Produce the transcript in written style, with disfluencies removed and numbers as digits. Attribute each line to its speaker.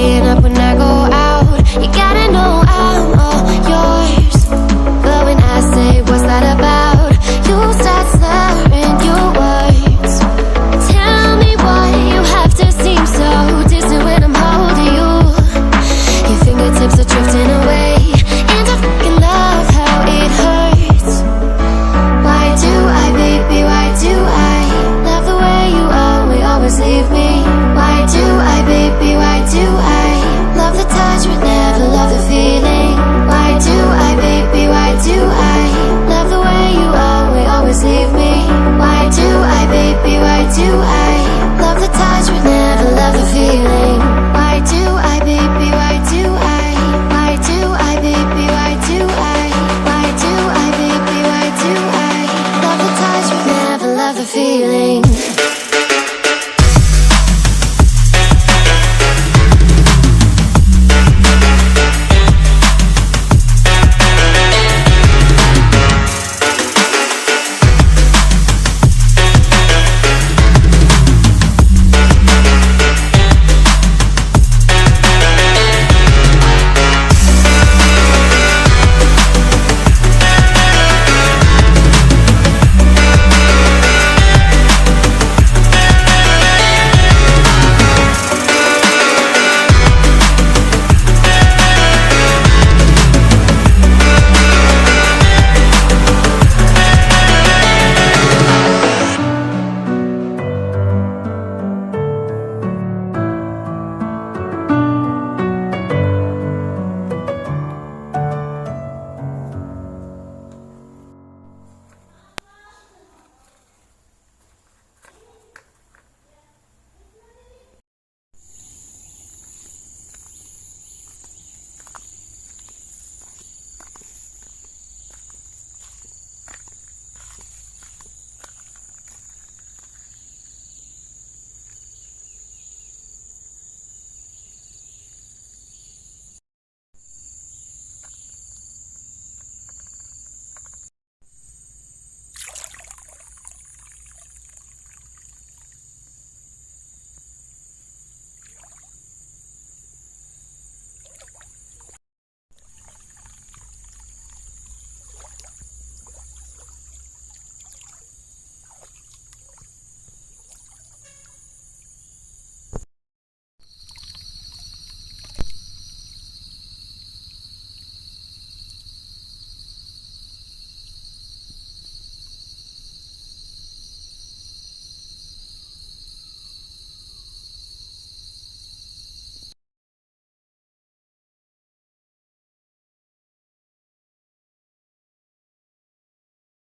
Speaker 1: staying up when I go out. You gotta know I'm all yours. But when I say what's that about, you start slurring your words. Tell me why you have to seem so distant when I'm holding you. Your fingertips are drifting away, and I fucking love how it hurts. Why do I, baby, why do I love the way you always leave me? Why do I, baby, why do I love the touch but never love the feeling? Why do I, baby, why do I love the way you always leave me? Why do I, baby, why do I love the touch but never love the feeling? Why do I, baby, why do I? Why do I, baby, why do I? Why do I, baby, why do I love the touch but never love the feeling?